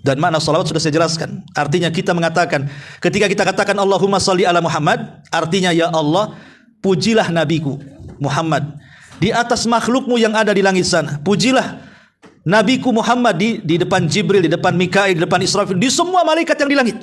Dan makna salawat sudah saya jelaskan. Artinya kita mengatakan, ketika kita katakan Allahumma salli ala Muhammad, artinya ya Allah, pujilah nabiku Muhammad di atas makhlukmu yang ada di langit sana. Pujilah nabiku Muhammad di depan Jibril, di depan Mikail, di depan Israfil, di semua malaikat yang di langit.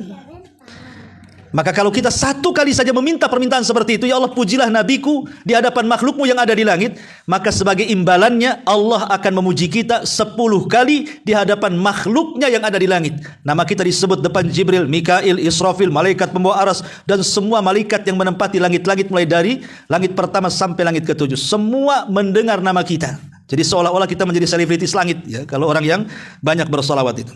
Maka kalau kita satu kali saja meminta permintaan seperti itu, ya Allah pujilah nabiku di hadapan makhlukmu yang ada di langit, maka sebagai imbalannya Allah akan memuji kita 10 kali di hadapan makhluknya yang ada di langit. Nama kita disebut depan Jibril, Mikail, Israfil, malaikat pembawa aras, dan semua malaikat yang menempati langit-langit mulai dari langit pertama sampai langit ke-7. Semua mendengar nama kita. Jadi seolah-olah kita menjadi selebritis langit, ya, kalau orang yang banyak bersolawat itu.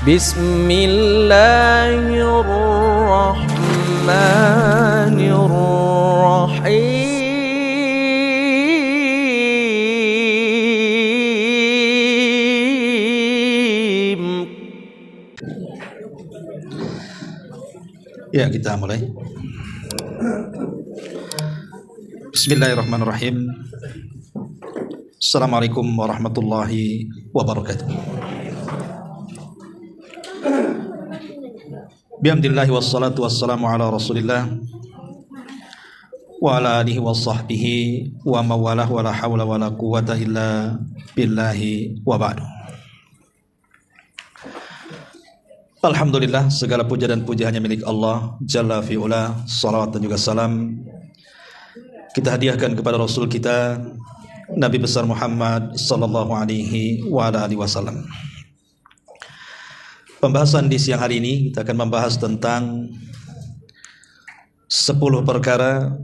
Bismillahirrahmanirrahim. Ya, kita mulai. Bismillahirrahmanirrahim. Assalamualaikum warahmatullahi wabarakatuh. Bihamdillahi wassalatu wassalamu ala rasulillah wa ala alihi wa sahbihi wa mawalah wa la hawla wa la quwata illa billahi wa ba'du. Alhamdulillah, segala puja dan puji hanya milik Allah Jalla fi'ula. Salawat dan juga salam kita hadiahkan kepada Rasul kita Nabi besar Muhammad sallallahu alaihi wa ala alihi wasallam. Pembahasan di siang hari ini kita akan membahas tentang 10 perkara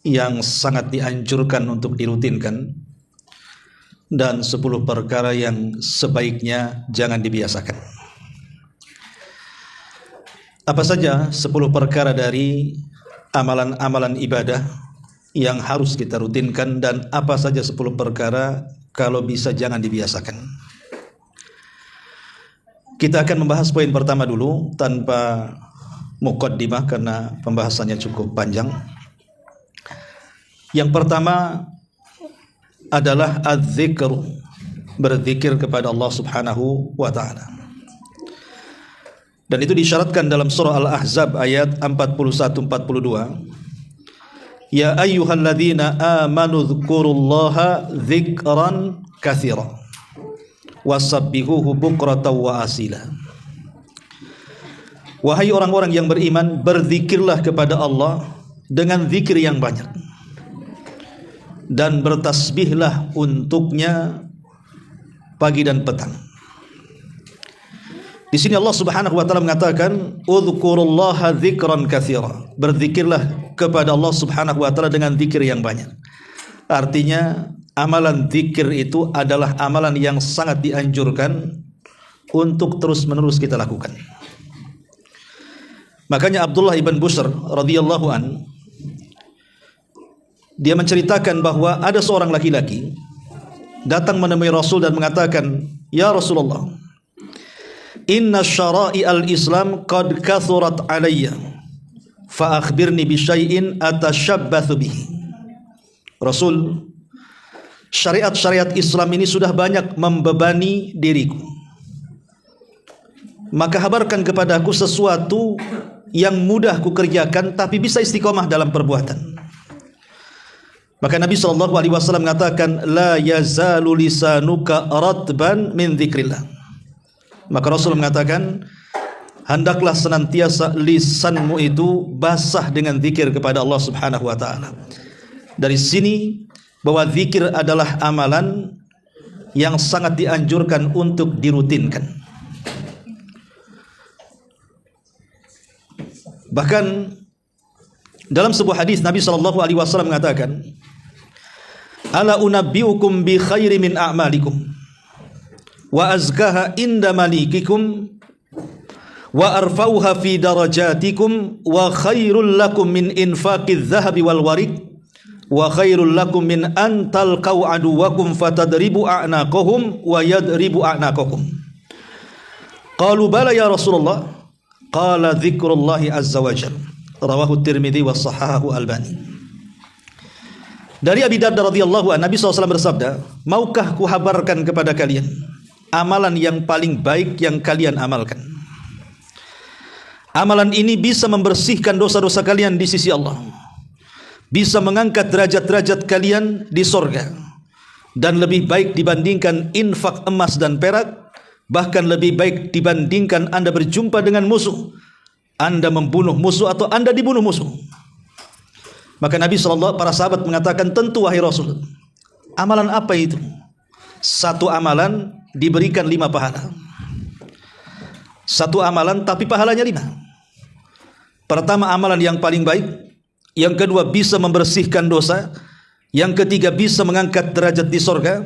yang sangat dianjurkan untuk dirutinkan dan 10 perkara yang sebaiknya jangan dibiasakan. Apa saja 10 perkara dari amalan-amalan ibadah yang harus kita rutinkan, dan apa saja 10 perkara kalau bisa jangan dibiasakan. Kita akan membahas poin pertama dulu tanpa muqaddimah karena pembahasannya cukup panjang. Yang pertama adalah az-zikr, berzikir kepada Allah Subhanahu wa taala. Dan itu disyaratkan dalam surah Al-Ahzab ayat 41-42. Ya ayyuhalladzina amanu dzkurullaha dzikran katsiran wasabbihuhu bukratan wa asila. Wahai orang-orang yang beriman, berzikirlah kepada Allah dengan zikir yang banyak dan bertasbihlah untuknya pagi dan petang. Di sini Allah Subhanahu wa taala mengatakan udzkurullaha dzikran katsira. Berzikirlah kepada Allah Subhanahu wa taala dengan zikir yang banyak. Artinya amalan zikir itu adalah amalan yang sangat dianjurkan untuk terus-menerus kita lakukan. Makanya Abdullah ibn Bushr radhiyallahu an, dia menceritakan bahwa ada seorang laki-laki datang menemui Rasul dan mengatakan, "Ya Rasulullah, inna syara'i al-Islam qad kathurat alayya, fa akhbirni bi syai'in atashabbathu bihi." Rasul, syariat-syariat Islam ini sudah banyak membebani diriku, maka kabarkan kepadaku sesuatu yang mudah kukerjakan tapi bisa istiqomah dalam perbuatan. Maka Nabi SAW mengatakan, la yazalu lisanuka ratban min dzikrillah. Maka Rasul mengatakan, hendaklah senantiasa lisanmu itu basah dengan zikir kepada Allah Subhanahu wa taala. Dari sini bahwa zikir adalah amalan yang sangat dianjurkan untuk dirutinkan. Bahkan dalam sebuah hadis Nabi SAW mengatakan, ala unabbiukum bi khairi min a'malikum wa azkaha inda malikikum wa arfauha fi darajatikum wa khairul lakum min infaqiz zahabi wal warid wa khairul lakum min an talqau aduwakum fatadribu a'naqahum wa yadribu a'naqakum. Qalu bala ya Rasulullah. Qala dzikrullahi azza wa jalla. Rawahu Tirmidzi wa sahahahu Albani. Dari Abi Darda radhiyallahu anhu, Nabi SAW bersabda, maukah kuhabarkan kepada kalian amalan yang paling baik yang kalian amalkan. Amalan ini bisa membersihkan dosa-dosa kalian di sisi Allah, bisa mengangkat derajat-derajat kalian di sorga, dan lebih baik dibandingkan infak emas dan perak, bahkan lebih baik dibandingkan Anda berjumpa dengan musuh, Anda membunuh musuh atau Anda dibunuh musuh. Maka Nabi SAW, para sahabat mengatakan, tentu wahai Rasul, amalan apa itu? Satu amalan diberikan 5 pahala. Satu amalan tapi pahalanya 5. Pertama, amalan yang paling baik. Yang kedua, bisa membersihkan dosa. Yang ketiga, bisa mengangkat derajat di sorga.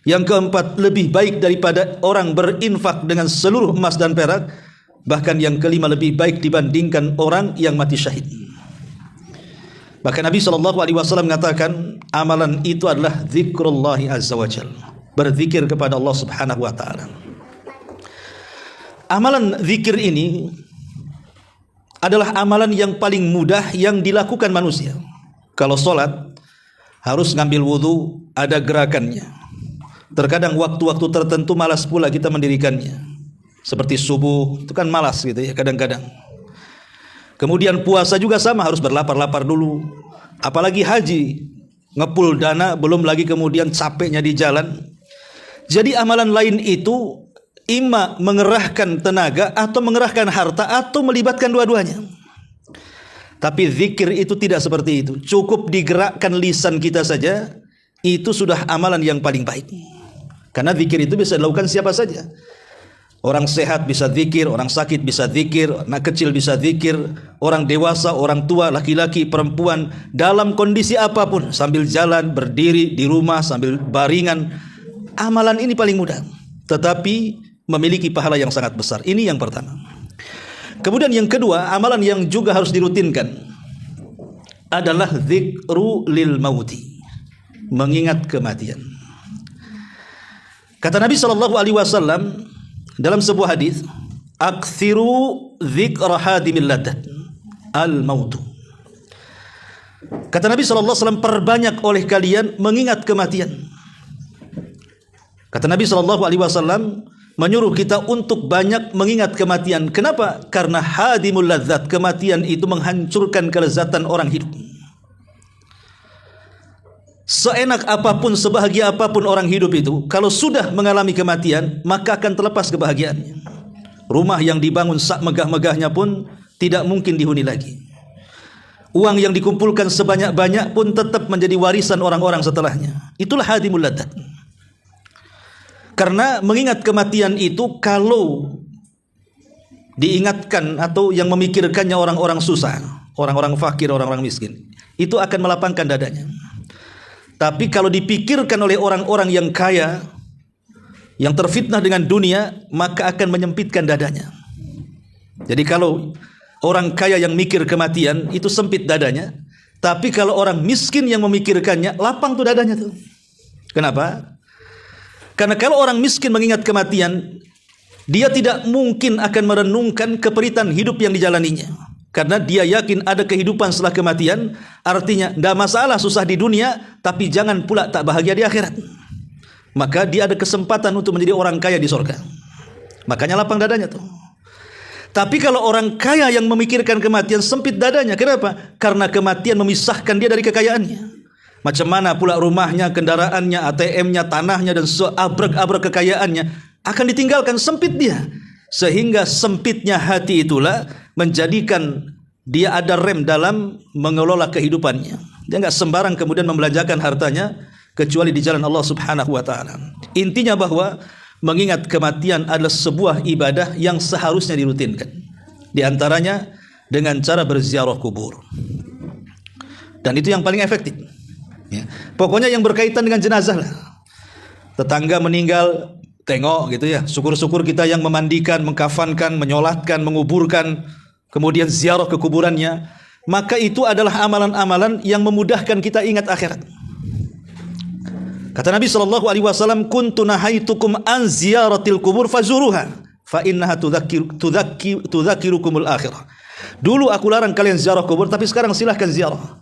Yang keempat, lebih baik daripada orang berinfak dengan seluruh emas dan perak. Bahkan yang kelima, lebih baik dibandingkan orang yang mati syahid. Maka Nabi SAW mengatakan, amalan itu adalah zikrullahi azza wa jal, berzikir kepada Allah subhanahu wa ta'ala. Amalan zikir ini adalah amalan yang paling mudah yang dilakukan manusia. Kalau sholat harus ngambil wudu, ada gerakannya. Terkadang waktu-waktu tertentu malas pula kita mendirikannya. Seperti subuh, itu kan malas gitu ya kadang-kadang. Kemudian puasa juga sama, harus berlapar-lapar dulu. Apalagi haji, ngepul dana, belum lagi kemudian capeknya di jalan. Jadi amalan lain itu ima mengerahkan tenaga atau mengerahkan harta atau melibatkan dua-duanya. Tapi zikir itu tidak seperti itu. Cukup digerakkan lisan kita saja, itu sudah amalan yang paling baik. Karena zikir itu bisa dilakukan siapa saja. Orang sehat bisa zikir, orang sakit bisa zikir, anak kecil bisa zikir, orang dewasa, orang tua, laki-laki, perempuan, dalam kondisi apapun, sambil jalan, berdiri, di rumah, sambil baringan. Amalan ini paling mudah, tetapi memiliki pahala yang sangat besar. Ini yang pertama. Kemudian yang kedua, amalan yang juga harus dirutinkan adalah zikru lil mauti, mengingat kematian. Kata Nabi SAW dalam sebuah hadis, aktsiru dzikra hadimil ladat al-mautu. Kata Nabi SAW, perbanyak oleh kalian mengingat kematian. Kata Nabi SAW menyuruh kita untuk banyak mengingat kematian. Kenapa? Karena hadimul ladzat, kematian itu menghancurkan kelezatan orang hidup. Seenak apapun, sebahagia apapun orang hidup itu, kalau sudah mengalami kematian, maka akan terlepas kebahagiaannya. Rumah yang dibangun sak megah-megahnya pun tidak mungkin dihuni lagi. Uang yang dikumpulkan sebanyak-banyak pun tetap menjadi warisan orang-orang setelahnya. Itulah hadimul ladzat. Karena mengingat kematian itu, kalau diingatkan atau yang memikirkannya orang-orang susah, orang-orang fakir, orang-orang miskin, itu akan melapangkan dadanya. Tapi kalau dipikirkan oleh orang-orang yang kaya, yang terfitnah dengan dunia, maka akan menyempitkan dadanya. Jadi kalau orang kaya yang mikir kematian, itu sempit dadanya. Tapi kalau orang miskin yang memikirkannya, lapang tuh dadanya tuh. Kenapa? Karena kalau orang miskin mengingat kematian, dia tidak mungkin akan merenungkan keperitan hidup yang dijalaninya. Karena dia yakin ada kehidupan setelah kematian. Artinya tidak masalah susah di dunia, tapi jangan pula tak bahagia di akhirat. Maka dia ada kesempatan untuk menjadi orang kaya di surga. Makanya lapang dadanya tuh. Tapi kalau orang kaya yang memikirkan kematian, sempit dadanya. Kenapa? Karena kematian memisahkan dia dari kekayaannya. Macam mana pula rumahnya, kendaraannya, ATM-nya, tanahnya, dan seabrek-abrek kekayaannya akan ditinggalkan, sempit dia. Sehingga sempitnya hati itulah menjadikan dia ada rem dalam mengelola kehidupannya. Dia enggak sembarang kemudian membelanjakan hartanya kecuali di jalan Allah Subhanahu wa taala. Intinya bahwa mengingat kematian adalah sebuah ibadah yang seharusnya dirutinkan. Di antaranya dengan cara berziarah kubur. Dan itu yang paling efektif. Ya. Pokoknya yang berkaitan dengan jenazah lah. Tetangga meninggal, tengok gitu ya. Syukur-syukur kita yang memandikan, mengkafankan, menyolatkan, menguburkan, kemudian ziarah ke kuburannya. Maka itu adalah amalan-amalan yang memudahkan kita ingat akhirat. Kata Nabi SAW, kuntu nahaitukum an ziyaratil kubur fazuruha fa innaha tudzakirukumul akhirah. Dulu aku larang kalian ziarah kubur, tapi sekarang silahkan ziarah.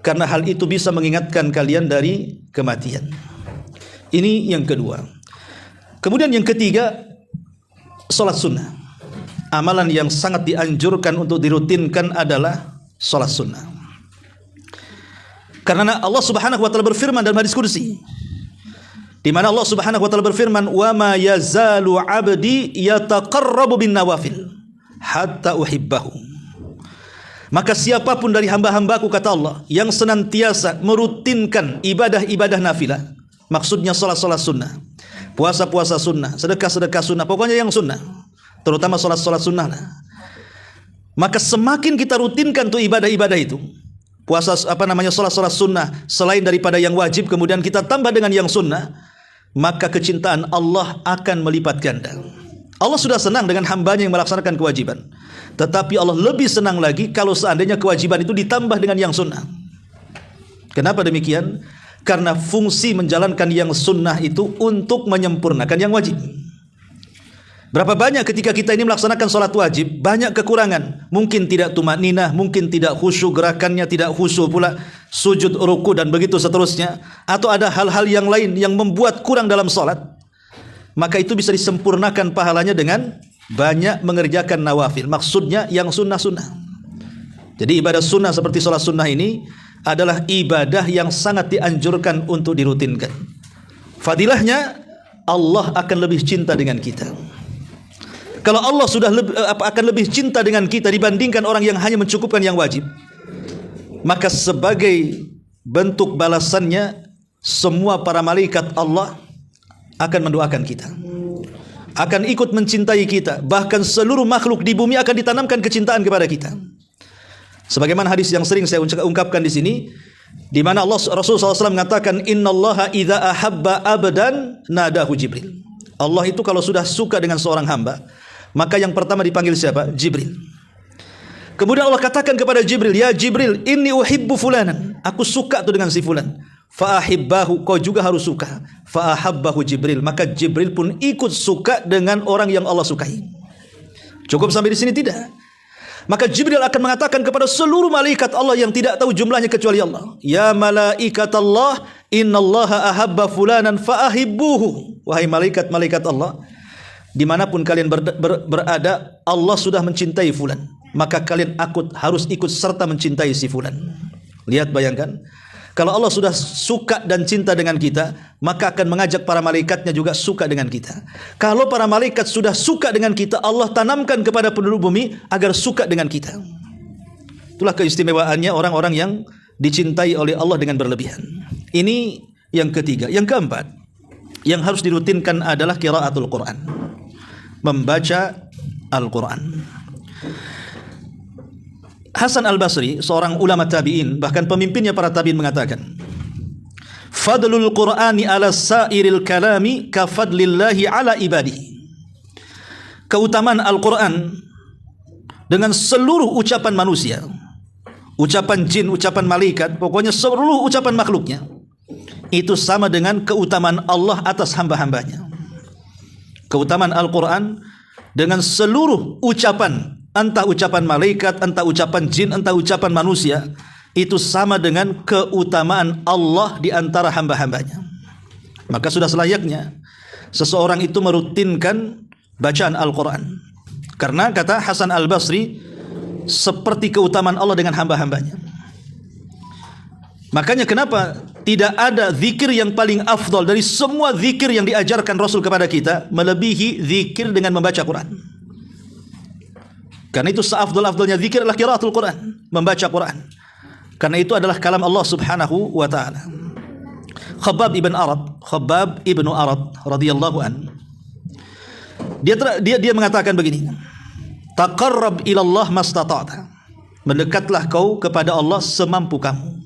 Karena hal itu bisa mengingatkan kalian dari kematian. Ini yang kedua. Kemudian yang ketiga, salat sunnah. Amalan yang sangat dianjurkan untuk dirutinkan adalah salat sunnah. Karena Allah Subhanahu wa taala berfirman dalam hadis qudsi, di mana Allah Subhanahu wa taala berfirman, "Wa ma yazalu 'abdi yataqarrabu bin nawafil hatta uhibbahu." Maka siapapun dari hamba-hambaku, kata Allah, yang senantiasa merutinkan ibadah-ibadah nafilah, maksudnya salat-salat sunnah, puasa-puasa sunnah, sedekah-sedekah sunnah, pokoknya yang sunnah, terutama salat-salat sunnah lah. Maka semakin kita rutinkan tuh ibadah-ibadah itu, puasa salat-salat sunnah selain daripada yang wajib, kemudian kita tambah dengan yang sunnah, maka kecintaan Allah akan melipat ganda. Allah sudah senang dengan hambanya yang melaksanakan kewajiban, tetapi Allah lebih senang lagi kalau seandainya kewajiban itu ditambah dengan yang sunnah. Kenapa demikian? Karena fungsi menjalankan yang sunnah itu untuk menyempurnakan yang wajib. Berapa banyak ketika kita ini melaksanakan sholat wajib, banyak kekurangan. Mungkin tidak tumakninah, mungkin tidak khusyuk gerakannya, tidak khusyuk pula sujud, ruku, dan begitu seterusnya. Atau ada hal-hal yang lain yang membuat kurang dalam sholat. Maka itu bisa disempurnakan pahalanya dengan banyak mengerjakan nawafil. Maksudnya yang sunnah-sunnah. Jadi ibadah sunnah seperti sholat sunnah ini adalah ibadah yang sangat dianjurkan untuk dirutinkan. Fadilahnya, Allah akan lebih cinta dengan kita. Kalau Allah sudah akan lebih cinta dengan kita dibandingkan orang yang hanya mencukupkan yang wajib, maka sebagai bentuk balasannya, semua para malaikat Allah akan mendoakan kita, akan ikut mencintai kita. Bahkan seluruh makhluk di bumi akan ditanamkan kecintaan kepada kita. Sebagaimana hadis yang sering saya ungkapkan di sini, di mana Rasulullah SAW mengatakan, Innallaha idza ahabba abdan nadahu Jibril. Allah itu kalau sudah suka dengan seorang hamba, maka yang pertama dipanggil siapa? Jibril. Kemudian Allah katakan kepada Jibril, ya Jibril, inni uhibbu fulanan. Aku suka tuh dengan si fulan. Fa'ahibbahu, kau juga harus suka. Fa'ahabbahu Jibril. Maka Jibril pun ikut suka dengan orang yang Allah sukai. Cukup sampai di sini? Tidak. Maka Jibril akan mengatakan kepada seluruh malaikat Allah yang tidak tahu jumlahnya kecuali Allah, ya malaikat Allah, innallaha ahabba fulanan fa'ahibbuhu. Wahai malaikat-malaikat Allah, dimanapun kalian berada, Allah sudah mencintai fulan, maka kalian harus ikut serta mencintai si fulan. Lihat, bayangkan, kalau Allah sudah suka dan cinta dengan kita, maka akan mengajak para malaikatnya juga suka dengan kita. Kalau para malaikat sudah suka dengan kita, Allah tanamkan kepada penduduk bumi agar suka dengan kita. Itulah keistimewaannya orang-orang yang dicintai oleh Allah dengan berlebihan. Ini yang ketiga. Yang keempat, yang harus dirutinkan adalah qiraatul Quran, membaca Al-Quran. Hasan Al-Basri, seorang ulama tabi'in, bahkan pemimpinnya para tabi'in, mengatakan, Fadlul Qur'ani ala sa'iril kalami ka fadlillahi ala ibadihi. Keutamaan Al-Quran dengan seluruh ucapan manusia, ucapan jin, ucapan malaikat, pokoknya seluruh ucapan makhluknya, itu sama dengan keutamaan Allah atas hamba-hambanya. Keutamaan Al-Quran dengan seluruh ucapan, entah ucapan malaikat, entah ucapan jin, entah ucapan manusia, itu sama dengan keutamaan Allah di antara hamba-hambanya. Maka sudah selayaknya seseorang itu merutinkan bacaan Al-Quran. Karena kata Hasan Al-Basri, seperti keutamaan Allah dengan hamba-hambanya. Makanya kenapa tidak ada zikir yang paling afdal dari semua zikir yang diajarkan Rasul kepada kita melebihi zikir dengan membaca Quran. Karena itu seafdal-afdalnya zikir adalah qiraatul Quran, membaca Quran. Karena itu adalah kalam Allah Subhanahu wa taala. Khabbab ibn Arad radhiyallahu an, dia mengatakan begini, taqarrab ila Allah mastata'ta. Mendekatlah kau kepada Allah semampu kamu.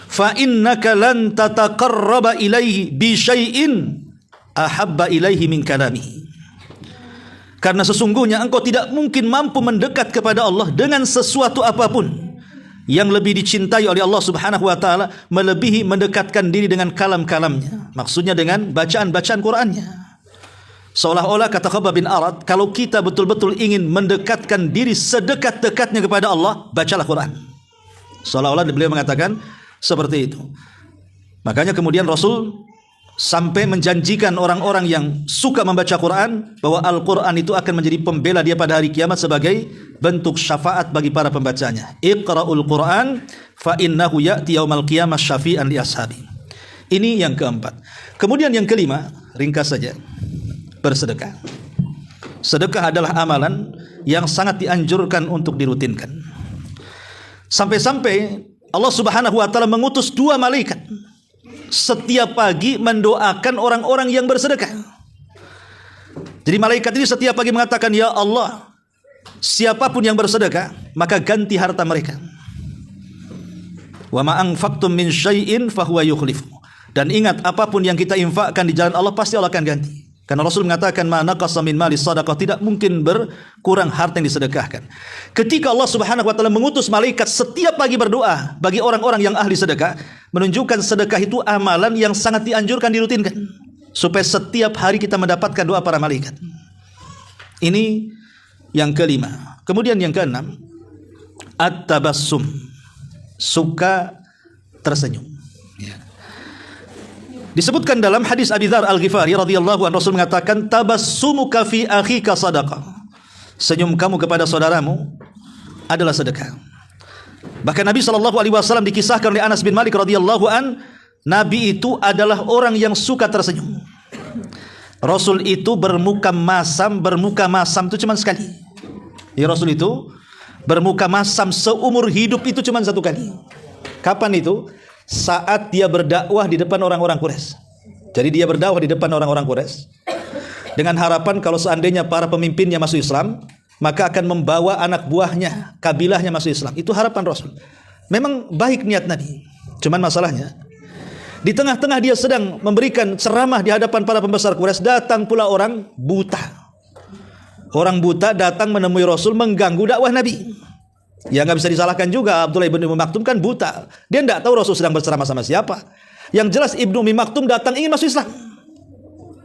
Fa innaka lan tataqarraba ilaihi bi syai'in ahabba ilaihi min kalamihi. Karena sesungguhnya engkau tidak mungkin mampu mendekat kepada Allah dengan sesuatu apapun yang lebih dicintai oleh Allah Subhanahu wa taala melebihi mendekatkan diri dengan kalam-kalamnya. Maksudnya dengan bacaan-bacaan Qur'annya. Seolah-olah kata Khabbab bin Arad, kalau kita betul-betul ingin mendekatkan diri sedekat-dekatnya kepada Allah, bacalah Quran. Seolah-olah beliau mengatakan seperti itu. Makanya kemudian Rasul sampai menjanjikan orang-orang yang suka membaca Quran bahwa Al-Quran itu akan menjadi pembela dia pada hari kiamat sebagai bentuk syafaat bagi para pembacanya. Iqra'ul Quran fa innahu ya'ti yaumal qiyamah syafi'an li ashabi. Ini yang keempat. Kemudian yang kelima, ringkas saja, bersedekah. Sedekah adalah amalan yang sangat dianjurkan untuk dirutinkan. Sampai-sampai Allah Subhanahu wa taala mengutus 2 malaikat setiap pagi mendoakan orang-orang yang bersedekah. Jadi malaikat ini setiap pagi mengatakan, ya Allah, siapapun yang bersedekah maka ganti harta mereka. Wa ma anfaqtum min syai'in fahuwa yukhlifu. Dan ingat, apapun yang kita infakkan di jalan Allah pasti Allah akan ganti. Karena Rasul mengatakan, ma naqasa min mali sadaqah, tidak mungkin berkurang harta yang disedekahkan. Ketika Allah Subhanahu wa taala mengutus malaikat setiap pagi berdoa bagi orang-orang yang ahli sedekah, menunjukkan sedekah itu amalan yang sangat dianjurkan dirutinkan supaya setiap hari kita mendapatkan doa para malaikat. Ini yang kelima. Kemudian yang keenam, at-tabassum, suka tersenyum. Disebutkan dalam hadis Abi Dzar Al-Ghifari radhiyallahu anhu, Rasul mengatakan, tabassumuka fi akhika sadaqah. Senyum kamu kepada saudaramu adalah sedekah. Bahkan Nabi SAW dikisahkan oleh Anas bin Malik radhiyallahu an, Nabi itu adalah orang yang suka tersenyum. Rasul itu bermuka masam itu cuma sekali. Ya, Rasul itu bermuka masam seumur hidup itu cuma 1 kali. Kapan itu? Saat dia berdakwah di depan orang-orang Quraisy. Jadi dia berdakwah di depan orang-orang Quraisy dengan harapan kalau seandainya para pemimpinnya masuk Islam, maka akan membawa anak buahnya, kabilahnya masuk Islam. Itu harapan Rasul. Memang baik niat Nabi. Cuman masalahnya, di tengah-tengah dia sedang memberikan ceramah di hadapan para pembesar Quraisy, datang pula orang buta. Orang buta datang menemui Rasul mengganggu dakwah Nabi. Ya nggak bisa disalahkan juga, Abdullah ibn Ummi Maktum kan buta. Dia tidak tahu Rasul sedang berceramah sama siapa. Yang jelas Ibnu Ummi Maktum datang ingin masuk Islam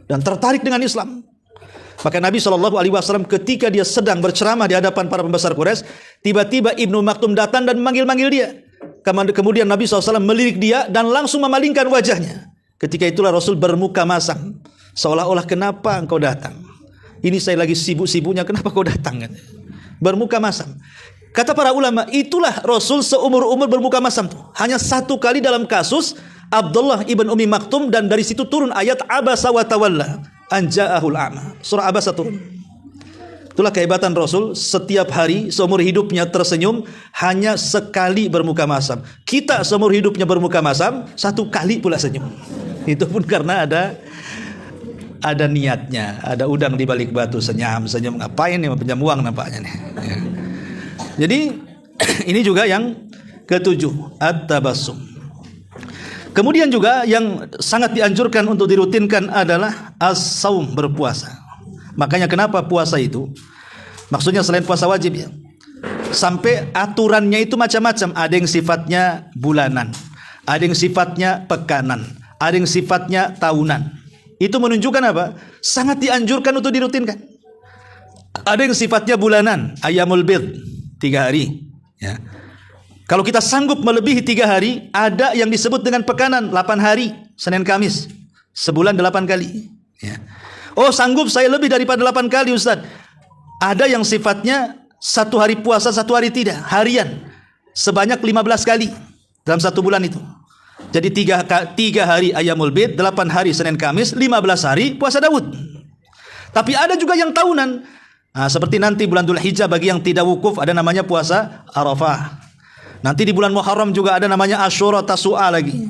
dan tertarik dengan Islam. Maka Nabi SAW ketika dia sedang berceramah di hadapan para pembesar Quraisy, tiba-tiba Ibnu Ummi Maktum datang dan memanggil-manggil dia. Kemudian Nabi SAW melirik dia dan langsung memalingkan wajahnya. Ketika itulah Rasul bermuka masam, seolah-olah, kenapa engkau datang? Ini saya lagi sibuk-sibuknya, kenapa kau datang? Bermuka masam. Kata para ulama, itulah Rasul seumur-umur bermuka masam tuh. Hanya 1 kali dalam kasus Abdullah ibn Ummi Maktum, dan dari situ turun ayat Abasa wa tawalla an ja'ahul a'ma. Surah Abasa turun. Itulah kehebatan Rasul, setiap hari seumur hidupnya tersenyum, hanya sekali bermuka masam. Kita seumur hidupnya bermuka masam, 1 kali pula senyum. Itu pun karena ada niatnya, ada udang di balik batu, senyum ngapain nih, pinjam uang nampaknya nih. Ya. Jadi ini juga yang ke-7, at-tabassum. Kemudian juga yang sangat dianjurkan untuk dirutinkan adalah as-saum, berpuasa. Makanya kenapa puasa itu, maksudnya selain puasa wajib ya, sampai aturannya itu macam-macam. Ada yang sifatnya bulanan, ada yang sifatnya pekanan, ada yang sifatnya tahunan. Itu menunjukkan apa? Sangat dianjurkan untuk dirutinkan. Ada yang sifatnya bulanan, ayyamul bid, 3 hari ya. Kalau kita sanggup melebihi 3 hari, ada yang disebut dengan pekanan, 8 hari, Senin Kamis, sebulan 8 kali ya. Oh, sanggup saya lebih daripada 8 kali Ustaz. Ada yang sifatnya 1 hari puasa, 1 hari tidak, harian, sebanyak 15 kali dalam 1 bulan itu. Jadi 3 hari ayyamul bid, 8 hari Senin Kamis, 15 hari puasa Daud. Tapi ada juga yang tahunan. Nah, seperti nanti bulan Dzulhijjah bagi yang tidak wukuf ada namanya puasa Arafah. Nanti di bulan Muharram juga ada namanya Asyura, Tasu'a lagi.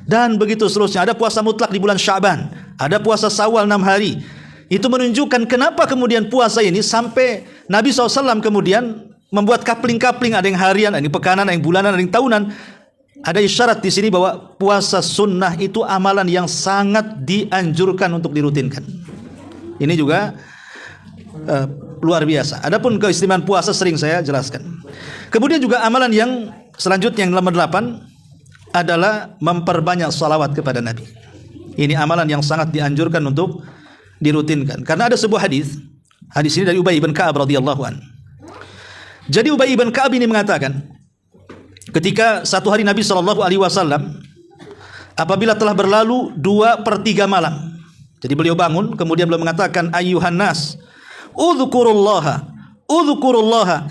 Dan begitu seterusnya. Ada puasa mutlak di bulan Sya'ban, ada puasa Syawal 6 hari. Itu menunjukkan kenapa kemudian puasa ini sampai Nabi SAW kemudian membuat kapling-kapling, ada yang harian, ada yang pekanan, ada yang bulanan, ada yang tahunan. Ada isyarat di sini bahwa puasa sunnah itu amalan yang sangat dianjurkan untuk dirutinkan. Ini juga luar biasa. Adapun keistimewaan puasa sering saya jelaskan. Kemudian juga amalan yang selanjutnya yang nomor 8 adalah memperbanyak salawat kepada Nabi. Ini amalan yang sangat dianjurkan untuk dirutinkan. Karena ada sebuah hadis ini dari Ubay bin Ka'ab radhiyallahu an. Jadi Ubay bin Ka'ab ini mengatakan, ketika satu hari Nabi SAW apabila telah berlalu 2/3 malam. Jadi beliau bangun, kemudian beliau mengatakan, ayyuhan nas, udzukurullaha,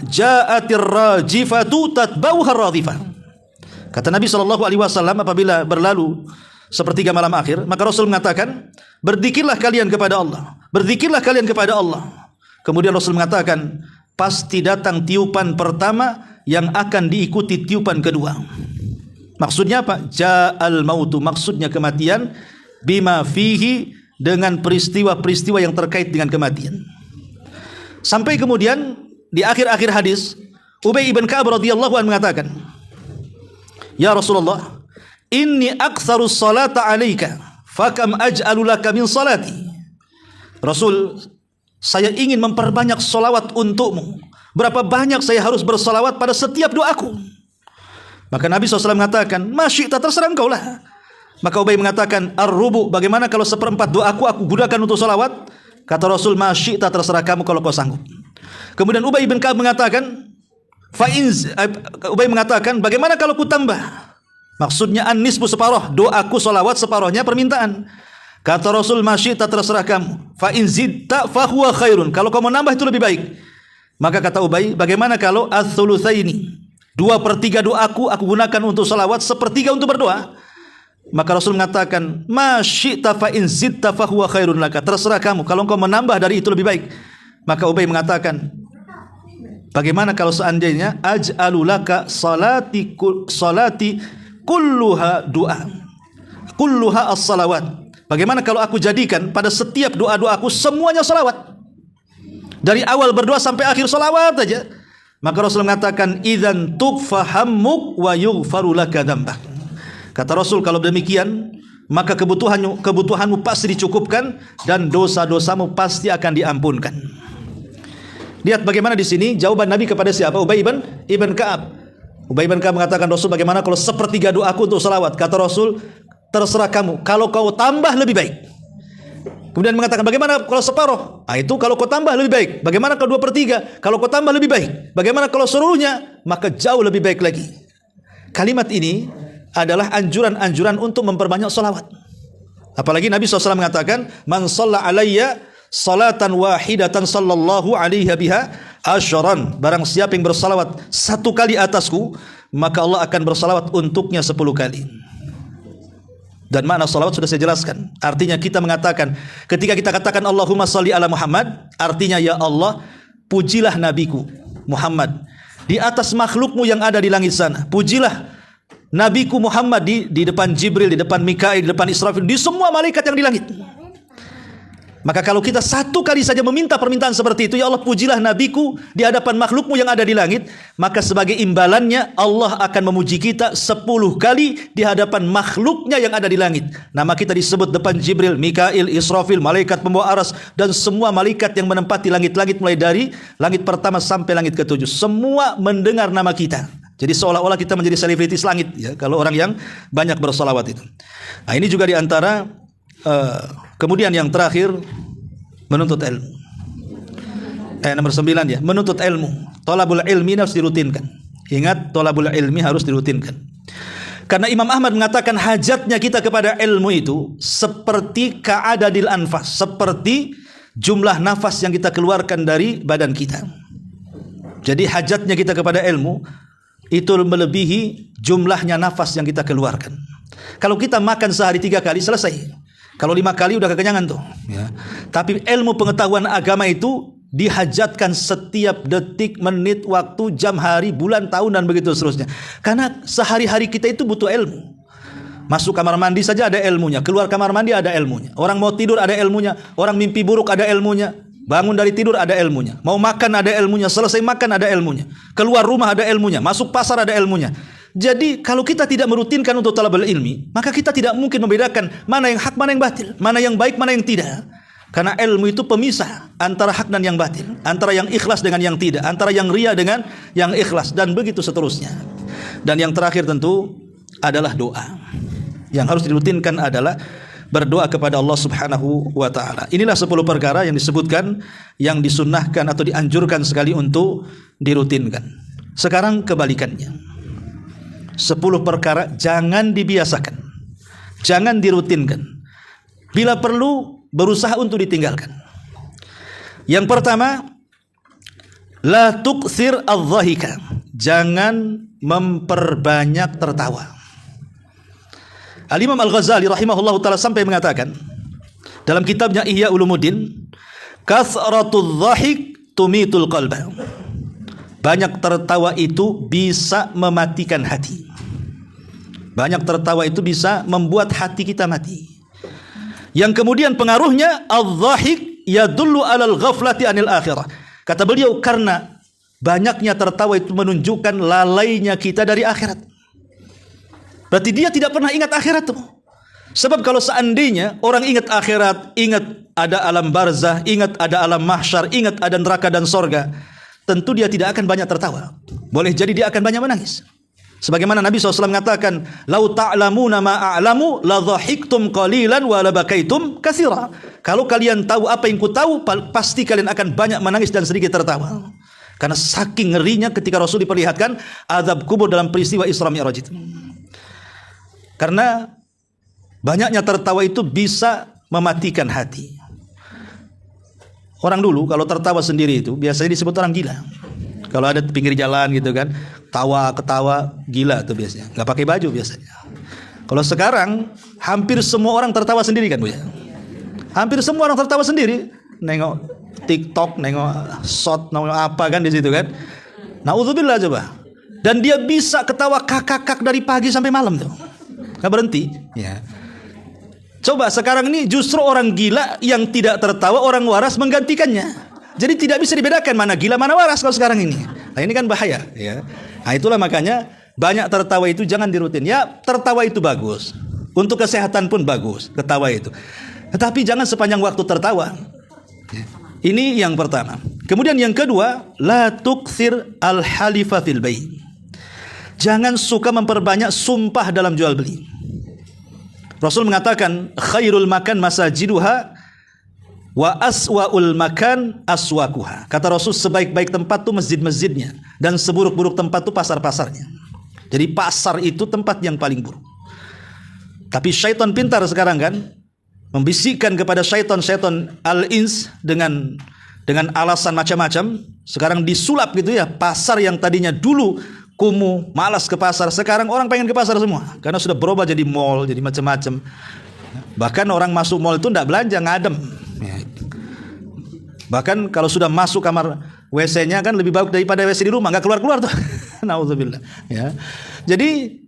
ja'atir rajifatu tatbauha radhifah. Kata Nabi SAW, apabila berlalu 1/3 malam akhir, maka Rasul mengatakan, berzikirlah kalian kepada Allah, berzikirlah kalian kepada Allah. Kemudian Rasul mengatakan, pasti datang tiupan pertama yang akan diikuti tiupan kedua. Maksudnya apa? Ja'al mautu, maksudnya kematian, bima fihi, dengan peristiwa-peristiwa yang terkait dengan kematian. Sampai kemudian di akhir-akhir hadis, Ubay ibn Ka'ab radhiyallahu anhu mengatakan, ya Rasulullah, inni aktsarus salata alaika, fakam aj'alu laka min salati. Rasul, saya ingin memperbanyak salawat untukmu. Berapa banyak saya harus bersalawat pada setiap doaku? Maka Nabi SAW mengatakan, masyita, terserah engkau lah. Maka Ubay mengatakan, ar-rubu, bagaimana kalau 1/4 doaku aku gunakan untuk salawat? Kata Rasul, masyita, terserah kamu kalau kau sanggup. Kemudian Ubay bin Ka'ab mengatakan, Ubay mengatakan, bagaimana kalau ku tambah? Maksudnya an-nisfu, separuh, doaku salawat, separuhnya permintaan. Kata Rasul, masyita, terserah kamu. Fa in zidta fa huwa khairun, kalau kau mau nambah itu lebih baik. Maka kata Ubay, bagaimana kalau ats-tsulutsaini, 2/3 doaku aku gunakan untuk salawat, 1/3 untuk berdoa. Maka Rasul mengatakan, ma syi'ta fa in zidta fa huwa khairun laka, terserah kamu, kalau engkau menambah dari itu lebih baik. Maka Ubay mengatakan, bagaimana kalau seandainya aj'alu laka salati kulluha du'a, kulluha as-salawat, bagaimana kalau aku jadikan pada setiap doa-doaku semuanya salawat, dari awal berdoa sampai akhir salawat aja. Maka Rasul mengatakan, idzan tukfa hammuk wa yughfaru laka dzambak. Kata Rasul, kalau demikian, maka kebutuhanmu pasti dicukupkan dan dosa-dosamu pasti akan diampunkan. Lihat bagaimana di sini jawaban Nabi kepada siapa? Ubay ibn Ka'ab. Ubay ibn Ka'ab mengatakan, Rasul, bagaimana kalau 1/3 doaku untuk salawat? Kata Rasul, terserah kamu, kalau kau tambah lebih baik. Kemudian mengatakan, bagaimana kalau separuh? Itu kalau kau tambah lebih baik. Bagaimana kalau 2/3? Kalau kau tambah lebih baik. Bagaimana kalau seluruhnya? Maka jauh lebih baik lagi. Kalimat ini adalah anjuran-anjuran untuk memperbanyak salawat. Apalagi Nabi SAW mengatakan, man shalla alayya salatan wahidatan sallallahu alaihi biha asyran, barang siapa yang bersalawat 1 kali atasku, maka Allah akan bersalawat untuknya 10 kali. Dan makna salawat sudah saya jelaskan. Artinya kita mengatakan, ketika kita katakan Allahumma shalli ala Muhammad, artinya ya Allah, pujilah nabiku Muhammad di atas makhlukmu yang ada di langit sana. Pujilah nabiku Muhammad di depan Jibril, di depan Mikail, di depan Israfil, di semua malaikat yang di langit. Maka kalau kita 1 kali saja meminta permintaan seperti itu, ya Allah, pujilah nabiku di hadapan makhlukmu yang ada di langit, maka sebagai imbalannya Allah akan memuji kita 10 kali di hadapan makhluknya yang ada di langit. Nama kita disebut depan Jibril, Mikail, Israfil, malaikat pembawa aras, dan semua malaikat yang menempati langit-langit mulai dari langit pertama sampai langit ke-7. Semua mendengar nama kita. Jadi seolah-olah kita menjadi selebritis langit, ya, kalau orang yang banyak bersolawat itu. Nah, ini juga diantara kemudian yang terakhir, menuntut ilmu. Nomor 9 ya, menuntut ilmu. Thalabul ilmi harus dirutinkan. Ingat, thalabul ilmi harus dirutinkan. Karena Imam Ahmad mengatakan hajatnya kita kepada ilmu itu seperti ka'adadil anfas, seperti jumlah nafas yang kita keluarkan dari badan kita. Jadi hajatnya kita kepada ilmu itu melebihi jumlahnya nafas yang kita keluarkan. Kalau kita makan sehari 3 kali selesai. Kalau 5 kali udah kekenyangan tuh, ya. Tapi ilmu pengetahuan agama itu dihajatkan setiap detik, menit, waktu, jam, hari, bulan, tahun, dan begitu seterusnya. Karena sehari-hari kita itu butuh ilmu. Masuk kamar mandi saja ada ilmunya, keluar kamar mandi ada ilmunya. Orang mau tidur ada ilmunya, orang mimpi buruk ada ilmunya, bangun dari tidur ada ilmunya, mau makan ada ilmunya, selesai makan ada ilmunya, keluar rumah ada ilmunya, masuk pasar ada ilmunya. Jadi kalau kita tidak merutinkan untuk talabul ilmi, maka kita tidak mungkin membedakan mana yang hak, mana yang batil, mana yang baik, mana yang tidak. Karena ilmu itu pemisah antara hak dan yang batil, antara yang ikhlas dengan yang tidak, antara yang ria dengan yang ikhlas, dan begitu seterusnya. Dan yang terakhir tentu adalah doa. Yang harus dirutinkan adalah berdoa kepada Allah Subhanahu wa taala. Inilah 10 perkara yang disebutkan, yang disunnahkan atau dianjurkan sekali untuk dirutinkan. Sekarang kebalikannya. 10 perkara jangan dibiasakan. Jangan dirutinkan. Bila perlu, berusaha untuk ditinggalkan. Yang pertama, la tuksir adh-dhahika. Jangan memperbanyak tertawa. Al-Imam Al-Ghazali rahimahullahu ta'ala sampai mengatakan dalam kitabnya Ihya Ulumuddin, kasratul dhahik tumitul qalba. Banyak tertawa itu bisa mematikan hati. Banyak tertawa itu bisa membuat hati kita mati. Yang kemudian pengaruhnya adh-dhahik yadullu 'alal ghaflati 'anil akhirah. Kata beliau, karena banyaknya tertawa itu menunjukkan lalainya kita dari akhirat. Berarti dia tidak pernah ingat akhirat tuh. Sebab kalau seandainya orang ingat akhirat, ingat ada alam barzah, ingat ada alam mahsyar, ingat ada neraka dan sorga, tentu dia tidak akan banyak tertawa. Boleh jadi dia akan banyak menangis. Sebagaimana Nabi SAW mengatakan, "Lau ta'lamuna ma a'lamu la dhahiktum qalilan wa la bakaitum katsira." Kalau kalian tahu apa yang ku tahu, pasti kalian akan banyak menangis dan sedikit tertawa. Karena saking ngerinya ketika Rasul diperlihatkan azab kubur dalam peristiwa Isra Mi'raj itu. Karena banyaknya tertawa itu bisa mematikan hati. Orang dulu kalau tertawa sendiri itu biasanya disebut orang gila. Kalau ada di pinggir jalan gitu kan, ketawa gila tuh biasanya. Nggak pakai baju biasanya. Kalau sekarang hampir semua orang tertawa sendiri kan Bu ya. Hampir semua orang tertawa sendiri. Nengok TikTok, nengok shot, nengok apa kan di situ kan. Naudzubillah coba. Dan dia bisa ketawa kakak dari pagi sampai malam tuh. Nggak berhenti. Ya. Coba sekarang ini justru orang gila yang tidak tertawa, orang waras menggantikannya. Jadi tidak bisa dibedakan mana gila mana waras kalau sekarang ini. Nah ini kan bahaya ya. Nah itulah makanya banyak tertawa itu jangan dirutin. Ya tertawa itu bagus. Untuk kesehatan pun bagus ketawa itu. Tetapi jangan sepanjang waktu tertawa. Ini yang pertama. Kemudian yang kedua, la tukthir al-halifa fil bai'. Jangan suka memperbanyak sumpah dalam jual beli. Rasul mengatakan khairul makan masajiduha wa aswaul makan aswakuha. Kata Rasul, sebaik-baik tempat itu masjid-masjidnya dan seburuk-buruk tempat itu pasar-pasarnya. Jadi pasar itu tempat yang paling buruk. Tapi syaitan pintar sekarang kan, membisikkan kepada syaitan al-ins dengan alasan macam-macam. Sekarang disulap gitu ya, pasar yang tadinya dulu kumuh, malas ke pasar, sekarang orang pengen ke pasar semua karena sudah berubah jadi mall, jadi macam-macam. Bahkan orang masuk mall itu tidak belanja, ngadem. Bahkan kalau sudah masuk kamar WC-nya kan lebih bagus daripada WC di rumah, nggak keluar-keluar tuh. Nauzubillah. Ya. Jadi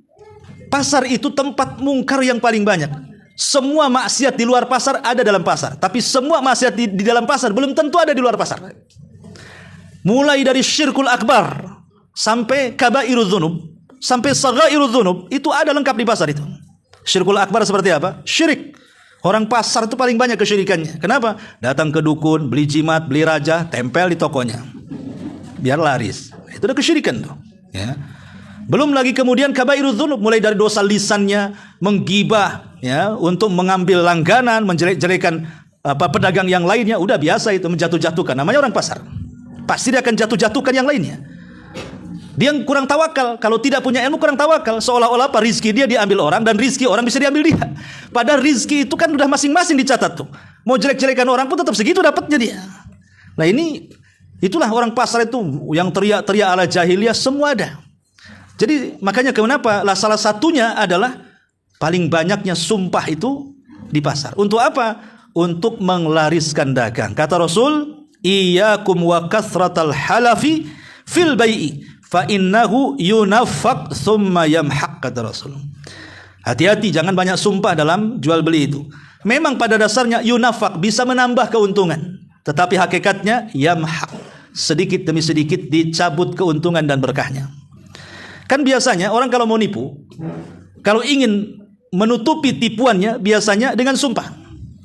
pasar itu tempat mungkar yang paling banyak. Semua maksiat di luar pasar ada dalam pasar, tapi semua maksiat di dalam pasar belum tentu ada di luar pasar. Mulai dari syirkul akbar sampai kabairudz dzunub, sampai saghairudz dzunub, itu ada lengkap di pasar itu. Syirkul akbar seperti apa? Syirik. Orang pasar itu paling banyak kesyirikannya. Kenapa? Datang ke dukun, beli jimat, beli raja, tempel di tokonya. Biar laris. Itu udah kesyirikan tuh. Ya. Belum lagi kemudian kabairudz dzunub, mulai dari dosa lisannya, menggibah, ya, untuk mengambil langganan, menjelek-jelekan pedagang yang lainnya, udah biasa itu, menjatuh-jatuhkan. Namanya orang pasar. Pasti dia akan jatuh-jatuhkan yang lainnya. Dia kurang tawakal. Kalau tidak punya ilmu kurang tawakal. Seolah-olah apa, rizki dia diambil orang dan rizki orang bisa diambil dia. Padahal rizki itu kan udah masing-masing dicatat tuh. Mau jelek-jelekan orang pun tetap segitu dapatnya dia. Nah ini, itulah orang pasar itu yang teriak-teriak ala jahiliyah semua ada. Jadi makanya kenapa salah satunya adalah paling banyaknya sumpah itu di pasar. Untuk apa? Untuk menglariskan dagang. Kata Rasul, iyyakum wa kathratal halafi fil bai'i fa innahu yunaffaq thumma yamhaq, kata Rasul. Hati-hati, jangan banyak sumpah dalam jual beli itu. Memang pada dasarnya yunaffaq bisa menambah keuntungan, tetapi hakikatnya yamhaq, sedikit demi sedikit dicabut keuntungan dan berkahnya. Kan biasanya orang kalau mau nipu, kalau ingin menutupi tipuannya biasanya dengan sumpah.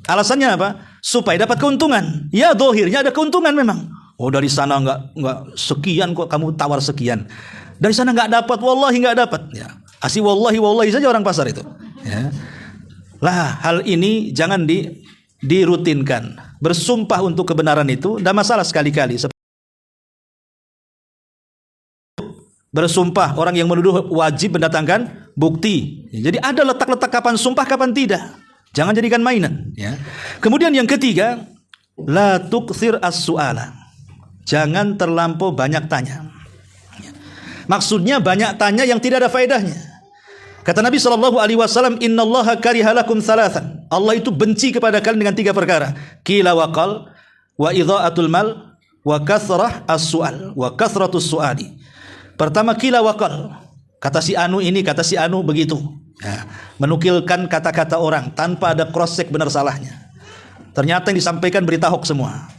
Alasannya apa? Supaya dapat keuntungan. Ya dohirnya ada keuntungan memang. Oh dari sana nggak sekian kok kamu tawar sekian. Dari sana nggak dapat, wallahi nggak dapat. Ya. Asih wallahi saja orang pasar itu. Ya. Lah hal ini jangan dirutinkan. Bersumpah untuk kebenaran itu tidak masalah sekali-kali. bersumpah. Orang yang menuduh wajib mendatangkan bukti. Jadi ada letak-letak kapan sumpah, kapan tidak. Jangan jadikan mainan. Ya. Kemudian yang ketiga, la tukthir as-su'ala. Jangan terlampau banyak tanya. Maksudnya banyak tanya yang tidak ada faedahnya. Kata Nabi SAW, innallaha karihalakum thalathan. Allah itu benci kepada kalian dengan 3 perkara. Qila wa qal, wa idha'atul mal, wa kathrah as-su'al, wa kathratus su'ali. Pertama, qila wa qal. Kata si anu ini, kata si anu begitu. Ya, menukilkan kata-kata orang tanpa ada cross check benar salahnya. Ternyata yang disampaikan berita hoax semua.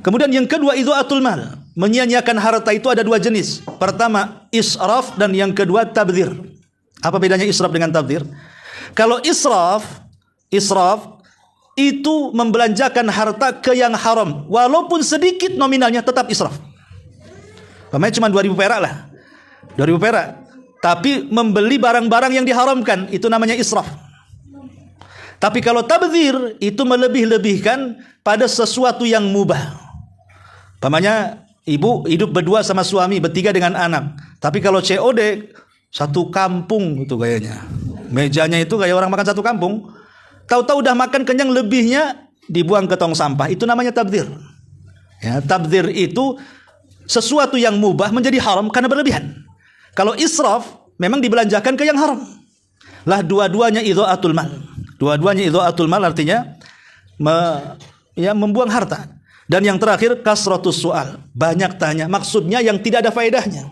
Kemudian yang kedua, idha'atul mal. Menyia-nyiakan harta itu ada 2 jenis. Pertama, israf, dan yang kedua, tabdzir. Apa bedanya israf dengan tabdzir? Kalau israf itu membelanjakan harta ke yang haram, walaupun sedikit nominalnya tetap israf. Namanya cuma 2.000 perak lah. 2.000 perak. Tapi membeli barang-barang yang diharamkan, itu namanya israf. Tapi kalau tabdzir itu melebih-lebihkan pada sesuatu yang mubah. Pamannya ibu hidup berdua sama suami, bertiga dengan anak. Tapi kalau COD, satu kampung itu gayanya. Mejanya itu kayak orang makan satu kampung. Tahu-tahu udah makan kenyang, lebihnya dibuang ke tong sampah. Itu namanya tabdzir. Ya, tabdzir itu sesuatu yang mubah menjadi haram karena berlebihan. Kalau israf memang dibelanjakan ke yang haram. Lah dua-duanya idha'atul mal. Dua-duanya idha'atul mal artinya membuang harta. Dan yang terakhir, kasratus su'al. Banyak tanya. Maksudnya yang tidak ada faedahnya.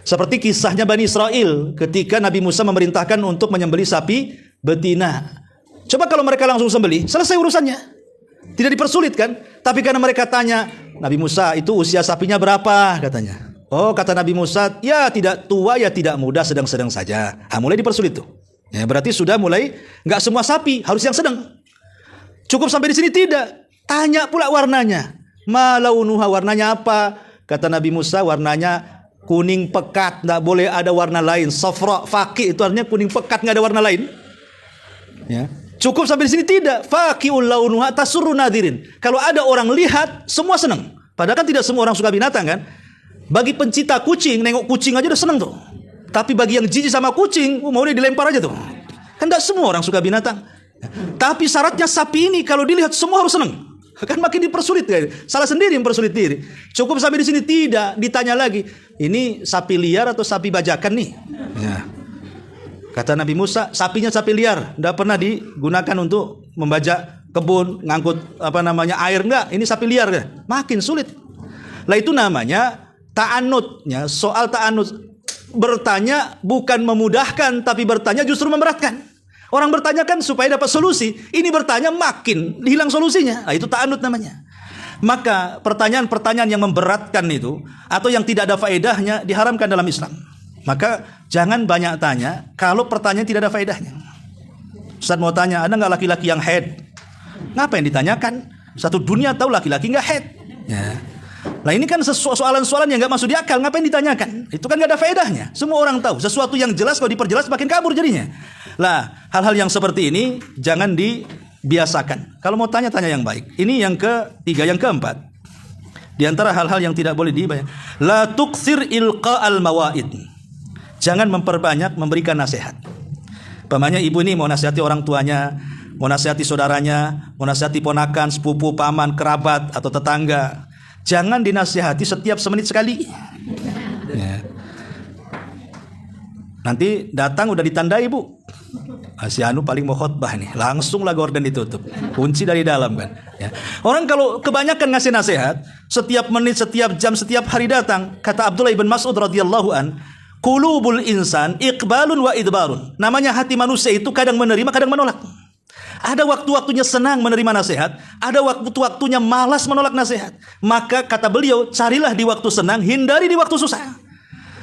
Seperti kisahnya Bani Israel ketika Nabi Musa memerintahkan untuk menyembelih sapi betina. Coba kalau mereka langsung sembelih, selesai urusannya. Tidak dipersulit kan? Tapi karena mereka tanya, Nabi Musa itu usia sapinya berapa? Katanya. Oh, kata Nabi Musa, ya tidak tua, ya tidak muda, sedang-sedang saja. Mulai dipersulit tuh. Ya, berarti sudah mulai nggak semua sapi harus yang sedang. Cukup sampai di sini tidak. Tanya pula warnanya. Ma launuha, warnanya apa? Kata Nabi Musa, warnanya kuning pekat, tidak boleh ada warna lain. Safra faqi itu artinya kuning pekat, nggak ada warna lain. Ya. Cukup sampai di sini tidak. Faqiul launuha tasurru nadirin. Kalau ada orang lihat, semua senang. Padahal kan tidak semua orang suka binatang kan? Bagi pencinta kucing, nengok kucing aja udah senang tuh. Tapi bagi yang jijik sama kucing, mau dia dilempar aja tuh. Kan tidak semua orang suka binatang. Tapi syaratnya sapi ini kalau dilihat semua harus senang. Kan makin dipersulit kan? Salah sendiri mempersulit diri. Cukup sampai di sini tidak, ditanya lagi, ini sapi liar atau sapi bajakan nih? Ya. Kata Nabi Musa, sapinya sapi liar, tidak pernah digunakan untuk membajak kebun, ngangkut air, enggak. Ini sapi liar kan? Makin sulit. Lah itu namanya ta'anutnya, soal ta'anut. Bertanya bukan memudahkan, tapi bertanya justru memberatkan. Orang bertanya kan supaya dapat solusi. Ini bertanya makin hilang solusinya. Nah, itu ta'anut namanya. Maka pertanyaan-pertanyaan yang memberatkan itu, atau yang tidak ada faedahnya, diharamkan dalam Islam. Maka jangan banyak tanya kalau pertanyaan tidak ada faedahnya. Ustaz mau tanya, ada nggak laki-laki yang haid? Ngapain ditanyakan? Satu dunia tahu laki-laki nggak haid. Ya. Nah ini kan soalan-soalan yang nggak masuk di akal, ngapain ditanyakan? Itu kan nggak ada faedahnya. Semua orang tahu. Sesuatu yang jelas kalau diperjelas makin kabur jadinya. Lah hal-hal yang seperti ini jangan dibiasakan. Kalau mau tanya-tanya yang baik. Ini yang ketiga, yang keempat. Di antara hal-hal yang tidak boleh dibayar. La tukthir ilqa'al mawaid. Jangan memperbanyak memberikan nasihat. Pamannya ibu ini mau nasihati orang tuanya, mau nasihati saudaranya, mau nasihati ponakan, sepupu, paman, kerabat atau tetangga. Jangan dinasihati setiap semenit sekali. Ya. Nanti datang udah ditandai bu. Si Anu paling mau khotbah nih, langsung lah gorden ditutup, kunci dari dalam kan. Ya. Orang kalau kebanyakan ngasih nasihat, setiap menit, setiap jam, setiap hari datang, kata Abdullah ibn Mas'ud radhiyallahu an, qulubul insan iqbalun wa idbarun. Namanya hati manusia itu kadang menerima, kadang menolak. Ada waktu-waktunya senang menerima nasihat, ada waktu-waktunya malas menolak nasihat. Maka kata beliau, carilah di waktu senang, hindari di waktu susah.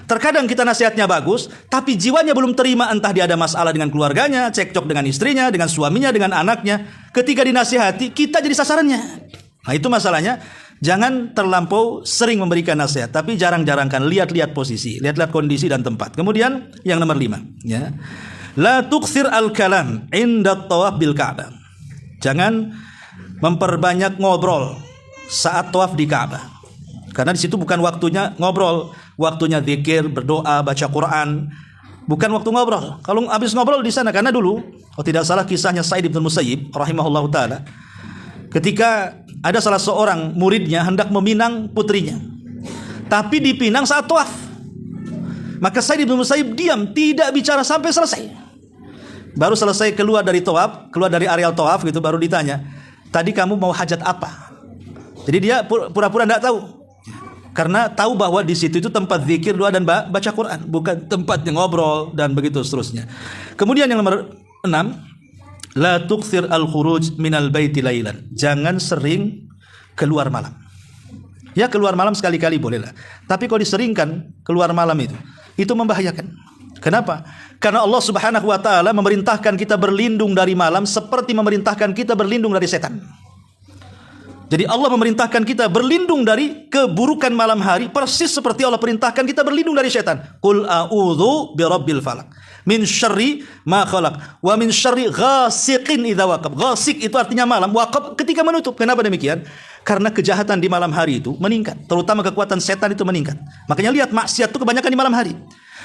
Terkadang kita nasihatnya bagus, tapi jiwanya belum terima, entah dia ada masalah dengan keluarganya, cekcok dengan istrinya, dengan suaminya, dengan anaknya. Ketika dinasihati, kita jadi sasarannya. Nah itu masalahnya. Jangan terlampau sering memberikan nasihat, tapi jarang-jarangkan, lihat-lihat posisi, lihat-lihat kondisi dan tempat. Kemudian yang nomor 5, ya. La tukthir al-kalam inda tawaf bil Ka'bah. Jangan memperbanyak ngobrol saat tawaf di Ka'bah. Karena di situ bukan waktunya ngobrol, waktunya zikir, berdoa, baca Quran. Bukan waktu ngobrol. Kalau habis ngobrol di sana, karena dulu, kalau tidak salah kisahnya Sa'id bin Musayyib rahimahullahu taala, ketika ada salah seorang muridnya hendak meminang putrinya, tapi dipinang saat tawaf. Maka Sa'id bin Musayyib diam, tidak bicara sampai selesai. Baru selesai keluar dari tawaf, keluar dari areal tawaf gitu, baru ditanya, tadi kamu mau hajat apa? Jadi dia pura-pura tidak tahu. Karena tahu bahwa di situ itu tempat zikir, doa dan baca Quran, bukan tempatnya ngobrol dan begitu seterusnya. Kemudian yang nomor 6, la tukthir al-khuruj minal baiti lailan. Jangan sering keluar malam. Ya, keluar malam sekali-kali bolehlah. Tapi kalau diseringkan keluar malam itu membahayakan. Kenapa? Karena Allah Subhanahu wa taala memerintahkan kita berlindung dari malam seperti memerintahkan kita berlindung dari setan. Jadi Allah memerintahkan kita berlindung dari keburukan malam hari persis seperti Allah perintahkan kita berlindung dari setan. Qul a'udzu birabbil falaq min syarri ma khalaq wa min syarri ghasiqin idza waqab. Ghasiq itu artinya malam, waqab ketika menutup. Kenapa demikian? Karena kejahatan di malam hari itu meningkat, terutama kekuatan setan itu meningkat. Makanya lihat, maksiat itu kebanyakan di malam hari.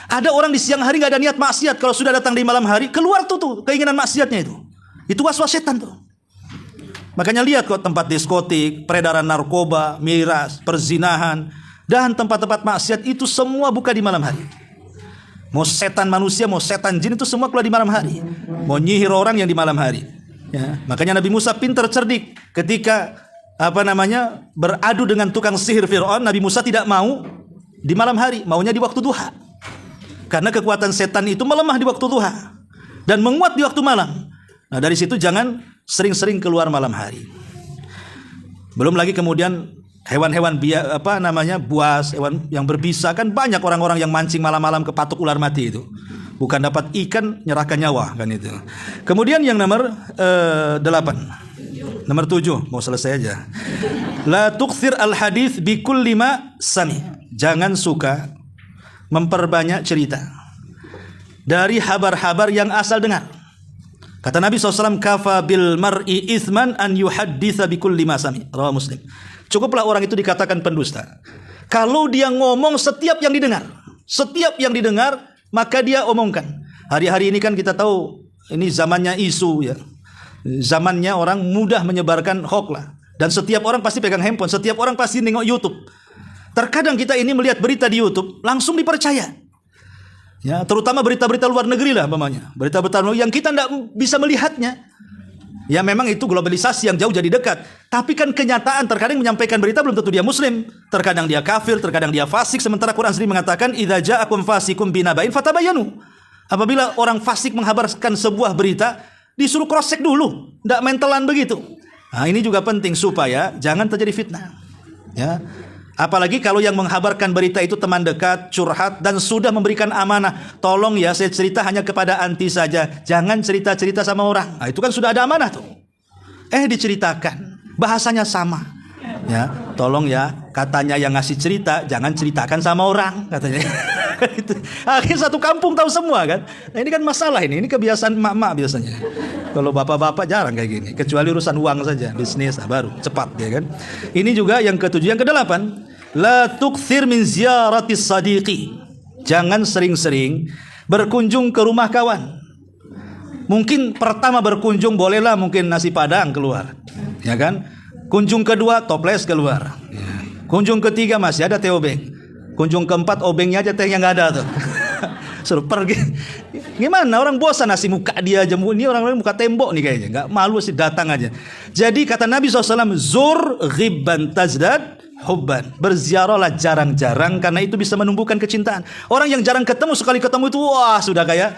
Ada orang di siang hari enggak ada niat maksiat, kalau sudah datang di malam hari keluar tuh keinginan maksiatnya itu. Itu waswas setan tuh. Makanya lihat kok tempat diskotik, peredaran narkoba, miras, perzinahan, dan tempat-tempat maksiat itu semua buka di malam hari. Mau setan manusia, mau setan jin itu semua keluar di malam hari. Mau nyihir orang yang di malam hari. Ya, makanya Nabi Musa pintar cerdik ketika beradu dengan tukang sihir Fir'aun. Nabi Musa tidak mau di malam hari, maunya di waktu duha. Karena kekuatan setan itu melemah di waktu duha dan menguat di waktu malam. Nah, dari situ jangan sering-sering keluar malam hari. Belum lagi kemudian hewan-hewan buas, hewan yang berbisa, kan banyak orang-orang yang mancing malam-malam ke patuk ular mati itu. Bukan dapat ikan, nyerahkan nyawa kan itu. Kemudian yang nomor 8. Nomor 7, mau selesai aja. La tukthir al-hadits bi kulli ma sami. Jangan suka memperbanyak cerita dari habar-habar yang asal dengar. Kata Nabi SAW, kafa bil mar'i ithman an yuhadditha bi kulli ma sami. Rawah Muslim. Cukuplah orang itu dikatakan pendusta kalau dia ngomong setiap yang didengar. Setiap yang didengar maka dia omongkan. Hari-hari ini kan kita tahu ini zamannya isu ya. Zamannya orang mudah menyebarkan hoax lah. Dan setiap orang pasti pegang handphone, setiap orang pasti nengok YouTube. Terkadang kita ini melihat berita di YouTube langsung dipercaya. Ya, terutama berita-berita luar negeri lah umpamanya. Berita-berita yang kita tidak bisa melihatnya. Ya memang itu globalisasi yang jauh jadi dekat. Tapi kan kenyataan terkadang menyampaikan berita belum tentu dia muslim. Terkadang dia kafir, terkadang dia fasik. Sementara Quran sendiri mengatakan idza ja'akum fasikum binaba'in fatabayyanu. Apabila orang fasik menghabarkan sebuah berita, disuruh cross check dulu. Tidak mentelan begitu. Nah, ini juga penting supaya jangan terjadi fitnah. Ya. Apalagi kalau yang menghabarkan berita itu teman dekat, curhat, dan sudah memberikan amanah. Tolong ya, saya cerita hanya kepada anti saja. Jangan cerita-cerita sama orang. Nah, itu kan sudah ada amanah tuh. Diceritakan. Bahasanya sama. Ya, tolong ya, katanya yang ngasih cerita, jangan ceritakan sama orang. Katanya. Akhirnya satu kampung tahu semua kan. Nah, ini kan masalah ini. Ini kebiasaan emak-emak biasanya. Kalau bapak-bapak jarang kayak gini. Kecuali urusan uang saja. Bisnis baru, cepat ya kan. Ini juga yang ke-7. Yang ke-8. La tukthir min ziyaratis sadiqi. Jangan sering-sering berkunjung ke rumah kawan. Mungkin pertama berkunjung bolehlah mungkin nasi padang keluar. Ya kan? Kunjung kedua toples keluar. Ya. Kunjung ketiga masih ada teh obeng. Kunjung keempat obengnya aja tehnya nggak ada tuh. Suruh pergi. Gimana orang bosan nasi muka dia aja. Ini orang-orang muka tembok nih kayaknya. Nggak malu sih datang aja. Jadi kata Nabi SAW, zur ghibban tazdad hubban. Berziarahlah jarang-jarang karena itu bisa menumbuhkan kecintaan. Orang yang jarang ketemu sekali ketemu itu wah sudah kayak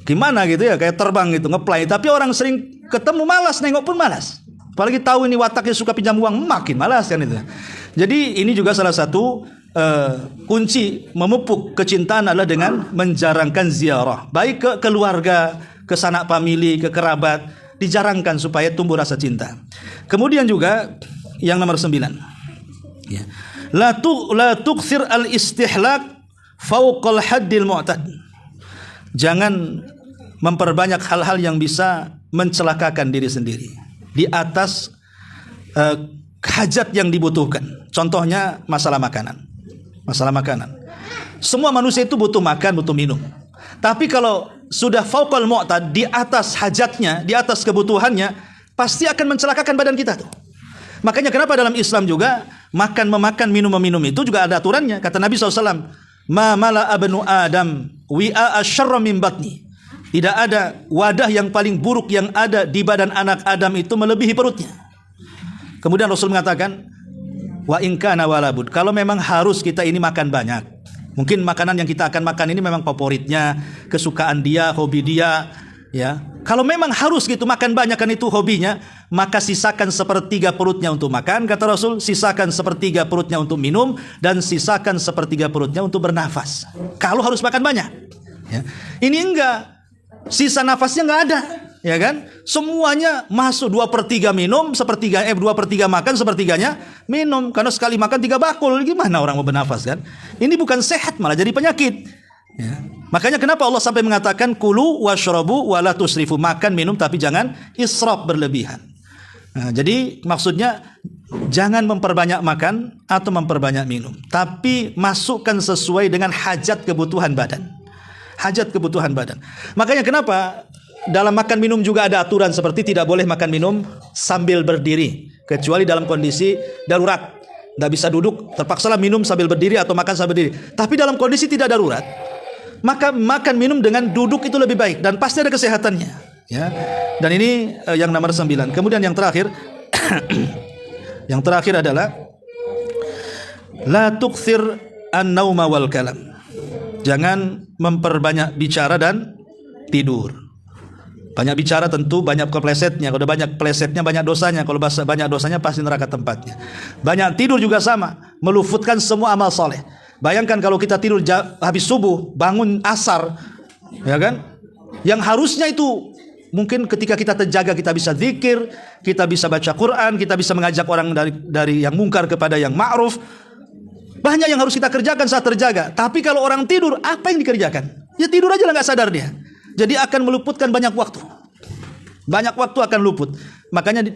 gimana gitu ya, kayak terbang gitu ngeplay. Tapi orang sering ketemu malas, nengok pun malas. Apalagi tahu ini wataknya suka pinjam uang, makin malas kan itu. Jadi ini juga salah satu kunci memupuk kecintaan adalah dengan menjarangkan ziarah. Baik ke keluarga, ke sanak famili, ke kerabat, dijarangkan supaya tumbuh rasa cinta. Kemudian juga yang nomor 9. Ya. La tukthir al-istihlak fauqal haddil mu'tad. Jangan memperbanyak hal-hal yang bisa mencelakakan diri sendiri di atas hajat yang dibutuhkan. Contohnya masalah makanan. Masalah makanan. Semua manusia itu butuh makan, butuh minum. Tapi kalau sudah fauqal mu'tad, di atas hajatnya, di atas kebutuhannya, pasti akan mencelakakan badan kita tuh. Makanya kenapa dalam Islam juga makan, memakan, minum, meminum itu juga ada aturannya. Kata Nabi SAW, ma mala abnu Adam wi'a asyarra min batni. Tidak ada wadah yang paling buruk yang ada di badan anak Adam itu melebihi perutnya. Kemudian Rasul mengatakan, wa in kana walabud, kalau memang harus kita ini makan banyak, mungkin makanan yang kita akan makan ini memang favoritnya, kesukaan dia, hobi dia, ya. Kalau memang harus gitu makan banyak kan itu hobinya, maka sisakan sepertiga perutnya untuk makan, kata Rasul, sisakan sepertiga perutnya untuk minum, dan sisakan sepertiga perutnya untuk bernafas. Kalau harus makan banyak, ya. Ini enggak, sisa nafasnya enggak ada, ya kan? Semuanya masuk 2/3 minum, 2/3 makan, sepertiganya minum. Karena sekali makan 3 bakul, gimana orang mau bernafas kan? Ini bukan sehat, malah jadi penyakit. Ya. Makanya kenapa Allah sampai mengatakan kulu washrabu wala tusrifu, makan minum tapi jangan israf, berlebihan. Nah, jadi maksudnya jangan memperbanyak makan atau memperbanyak minum, tapi masukkan sesuai dengan hajat kebutuhan badan. Hajat kebutuhan badan. Makanya kenapa dalam makan minum juga ada aturan seperti tidak boleh makan minum sambil berdiri, kecuali dalam kondisi darurat. Tidak bisa duduk, terpaksalah minum sambil berdiri atau makan sambil berdiri. Tapi dalam kondisi tidak darurat, maka makan minum dengan duduk itu lebih baik dan pasti ada kesehatannya, ya. Dan ini yang nomor 9. Kemudian yang terakhir yang terakhir adalah la tukthir an-nauma wal kalam. Jangan memperbanyak bicara dan tidur. Banyak bicara tentu banyak keplesetnya. Kalau banyak plesetnya banyak dosanya. Kalau banyak dosanya pasti neraka tempatnya. Banyak tidur juga sama, melufutkan semua amal soleh. Bayangkan kalau kita tidur habis subuh, bangun asar, ya kan? Yang harusnya itu mungkin ketika kita terjaga, kita bisa zikir, kita bisa baca Quran, kita bisa mengajak orang dari yang mungkar kepada yang ma'ruf. Banyak yang harus kita kerjakan saat terjaga. Tapi kalau orang tidur, apa yang dikerjakan? Ya tidur aja lah, nggak sadar dia. Jadi akan meluputkan banyak waktu. Banyak waktu akan luput. Makanya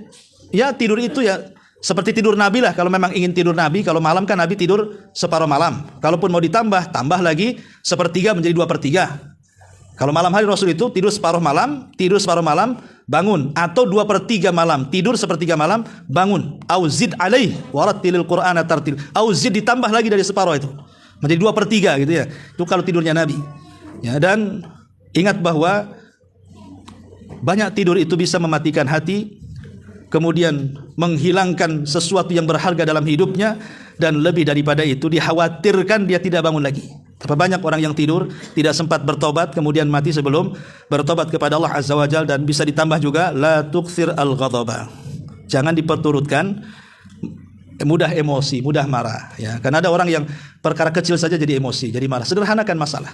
ya tidur itu ya seperti tidur Nabi lah. Kalau memang ingin tidur Nabi, kalau malam kan Nabi tidur separuh malam. Kalaupun mau ditambah, tambah lagi 1/3 menjadi 2/3. Kalau malam hari Rasul itu tidur separuh malam, bangun. Atau 2/3 malam, tidur 1/3 malam, bangun. Auzid alaih warattilil Qur'ana tartil. Auzid ditambah lagi dari separuh itu, menjadi 2/3 gitu ya. Itu kalau tidurnya Nabi. Ya, dan ingat bahwa banyak tidur itu bisa mematikan hati, kemudian menghilangkan sesuatu yang berharga dalam hidupnya, dan lebih daripada itu dikhawatirkan dia tidak bangun lagi. Berapa banyak orang yang tidur tidak sempat bertobat, kemudian mati sebelum bertobat kepada Allah Azza wa Jalla. Dan bisa ditambah juga la tukthir al-ghadaba. Jangan diperturutkan mudah emosi, mudah marah, ya. Karena ada orang yang perkara kecil saja jadi emosi, jadi marah. Sederhanakan masalah.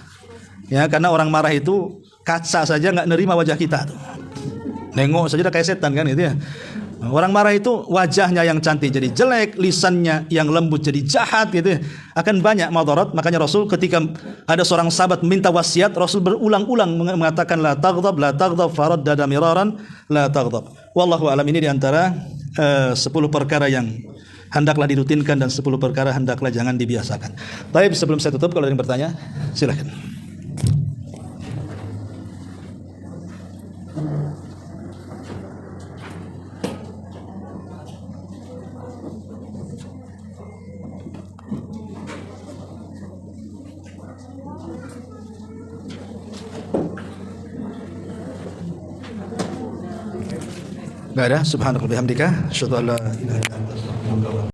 Ya, karena orang marah itu kaca saja nggak nerima wajah kita tuh. Nengok saja udah kayak setan kan gitu ya. Orang marah itu wajahnya yang cantik jadi jelek, lisannya yang lembut jadi jahat gitu ya. Akan banyak madarat. Makanya Rasul ketika ada seorang sahabat minta wasiat, Rasul berulang-ulang mengatakan la taghdab, faraddada miraran, la taghdab. Wallahu alam. Ini diantara 10 perkara yang hendaklah dirutinkan dan 10 perkara hendaklah jangan dibiasakan. Baik, sebelum saya tutup, kalau ada yang bertanya silakan. Gak ada. Subhanallah bihamdika asyhadu an la ilaha illa anta